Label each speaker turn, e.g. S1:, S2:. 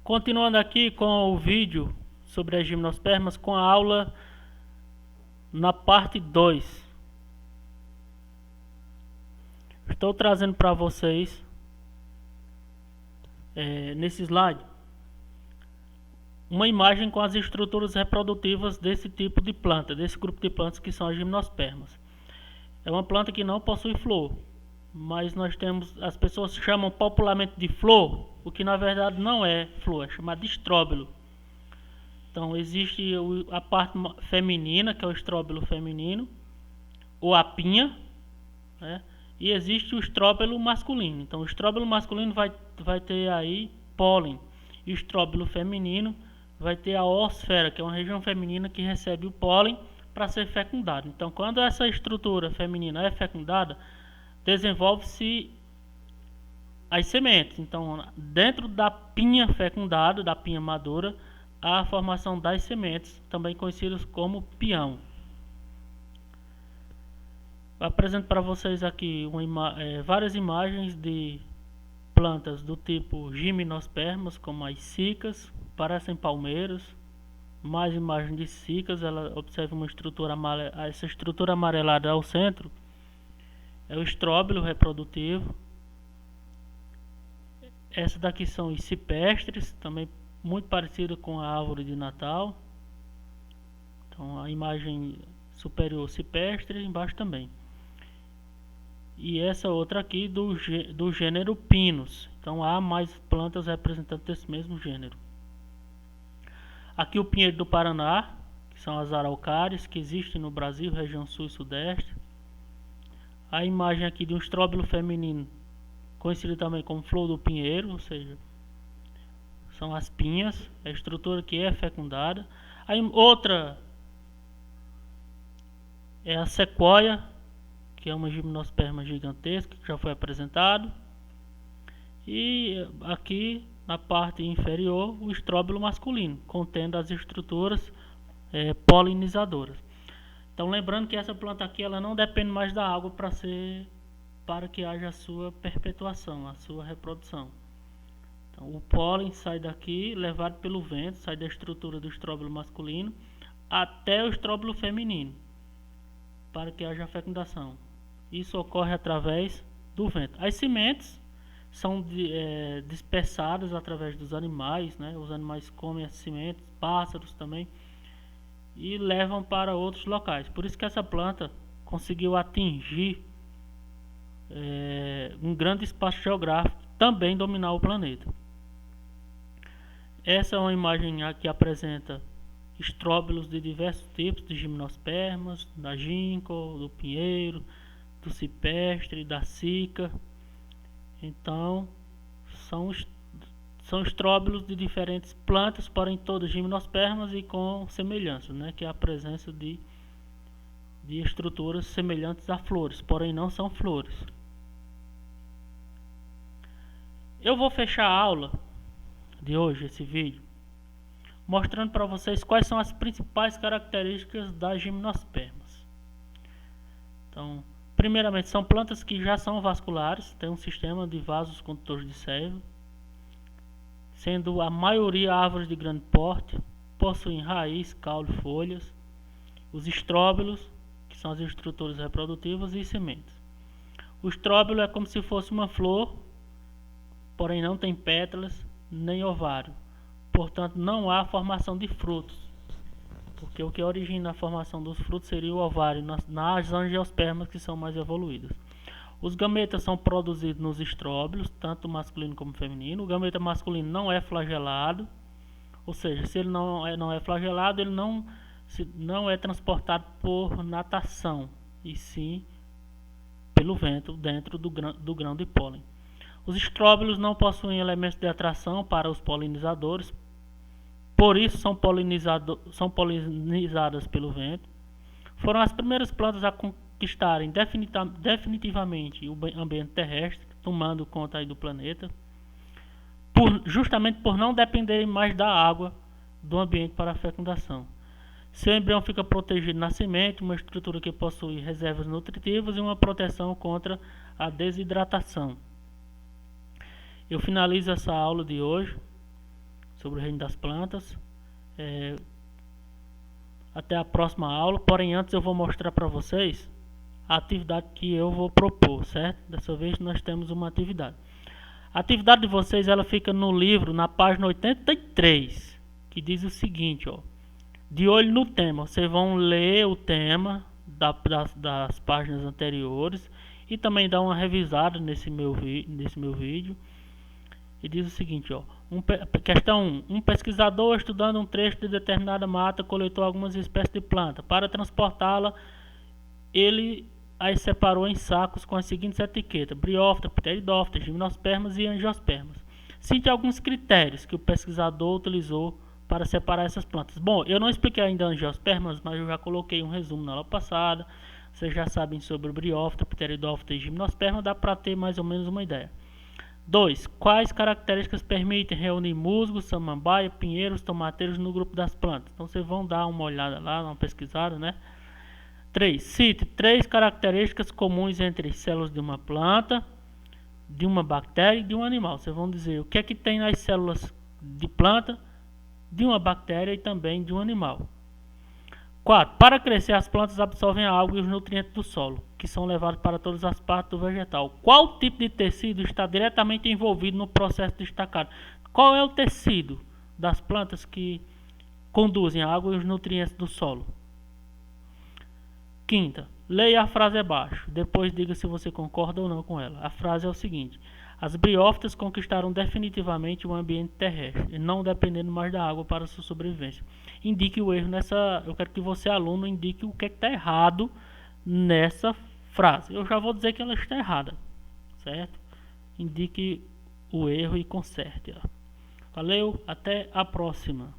S1: Continuando aqui com o vídeo sobre as gimnospermas, com a aula na parte 2. Estou trazendo para vocês, nesse slide, uma imagem com as estruturas reprodutivas desse tipo de planta, desse grupo de plantas que são as gimnospermas. É uma planta que não possui flor, mas as pessoas chamam popularmente de flor, o que na verdade não é flor, é chamado de estróbilo. Então existe a parte feminina, que é o estróbilo feminino, ou a pinha, né? E existe o estróbilo masculino. Então o estróbilo masculino vai ter aí pólen, e o estróbilo feminino vai ter a oosfera, que é uma região feminina que recebe o pólen para ser fecundado. Então quando essa estrutura feminina é fecundada, desenvolve-se as sementes. Então dentro da pinha fecundada, da pinha madura, há a formação das sementes, também conhecidas como pião. Eu apresento para vocês aqui várias imagens de plantas do tipo gimnospermas, como as cicas, parecem palmeiras. Mais imagens de cicas, ela observa uma estrutura amarelada, essa estrutura amarelada ao centro é o estróbilo reprodutivo. Essa daqui são os cipestres, também muito parecido com a árvore de Natal. Então a imagem superior cipestre, embaixo também. E essa outra aqui do gênero Pinus. Então há mais plantas representantes desse mesmo gênero. Aqui o pinheiro do Paraná, que são as araucárias, que existem no Brasil, região sul e sudeste. A imagem aqui de um estróbilo feminino, conhecido também como flor do pinheiro, ou seja, são as pinhas, a estrutura que é fecundada. A outra é a sequoia, que é uma gimnosperma gigantesca, que já foi apresentado. E aqui na parte inferior o estróbilo masculino, contendo as estruturas polinizadoras. Então lembrando que essa planta aqui ela não depende mais da água para que haja a sua perpetuação, a sua reprodução. Então, o pólen sai daqui, levado pelo vento, sai da estrutura do estróbilo masculino até o estróbilo feminino, para que haja a fecundação. Isso ocorre através do vento. As sementes são dispersadas através dos animais, né? Os animais comem as sementes, pássaros também, e levam para outros locais. Por isso que essa planta conseguiu atingir um grande espaço geográfico, também dominar o planeta. Essa é uma imagem que apresenta estróbilos de diversos tipos, de gimnospermas, da ginkgo, do pinheiro, do cipestre, da cica. Então são estróbilos de diferentes plantas, porém todas gimnospermas e com semelhanças, né? Que é a presença de estruturas semelhantes a flores, porém não são flores. Eu vou fechar a aula de hoje, esse vídeo, mostrando para vocês quais são as principais características das gimnospermas. Então, primeiramente, são plantas que já são vasculares, têm um sistema de vasos condutores de seiva, sendo a maioria árvores de grande porte, possuem raiz, caule, folhas, os estróbilos, que são as estruturas reprodutivas, e sementes. O estróbilo é como se fosse uma flor, porém não tem pétalas nem ovário, portanto não há formação de frutos, porque o que origina a formação dos frutos seria o ovário nas angiospermas, que são mais evoluídas. Os gametas são produzidos nos estróbilos, tanto masculino como feminino. O gameta masculino não é flagelado, ou seja, se ele não é flagelado, ele não é transportado por natação, e sim pelo vento dentro do grão de pólen. Os estróbilos não possuem elementos de atração para os polinizadores, por isso são polinizadas pelo vento. Foram as primeiras plantas a conquistarem definitivamente o ambiente terrestre, tomando conta aí do planeta, justamente por não dependerem mais da água do ambiente para a fecundação. Seu embrião fica protegido na semente, uma estrutura que possui reservas nutritivas e uma proteção contra a desidratação. Eu finalizo essa aula de hoje sobre o reino das plantas. Até a próxima aula, porém antes eu vou mostrar para vocês a atividade que eu vou propor, certo? Dessa vez nós temos uma atividade. A atividade de vocês, ela fica no livro, na página 83, que diz o seguinte, ó: de olho no tema. Vocês vão ler o tema das páginas anteriores e também dar uma revisada nesse meu vídeo. E diz o seguinte, ó: questão 1. Um pesquisador estudando um trecho de determinada mata coletou algumas espécies de planta. Para transportá-la, ele as separou em sacos com as seguintes etiquetas: Bryophyta, Pteridophyta, Gymnospermas e Angiospermas. Cite alguns critérios que o pesquisador utilizou para separar essas plantas. Bom, eu não expliquei ainda Angiospermas, mas eu já coloquei um resumo na aula passada. Vocês já sabem sobre o Bryophyta, Pteridophyta e Gymnosperma, dá para ter mais ou menos uma ideia. 2. Quais características permitem reunir musgos, samambaia, pinheiros, tomateiros no grupo das plantas? Então vocês vão dar uma olhada lá, uma pesquisada, né? 3. Cite 3 características comuns entre as células de uma planta, de uma bactéria e de um animal. Vocês vão dizer o que é que tem nas células de planta, de uma bactéria e também de um animal. 4. Para crescer, as plantas absorvem a água e os nutrientes do solo, que são levados para todas as partes do vegetal. Qual tipo de tecido está diretamente envolvido no processo destacado? Qual é o tecido das plantas que conduzem a água e os nutrientes do solo? 5. Leia a frase abaixo, depois diga se você concorda ou não com ela. A frase é o seguinte: as briófitas conquistaram definitivamente o ambiente terrestre, não dependendo mais da água para sua sobrevivência. Indique o erro nessa. Eu quero que você, aluno, indique o que está errado nessa frase. Eu já vou dizer que ela está errada, certo? Indique o erro e conserte. Valeu, até a próxima.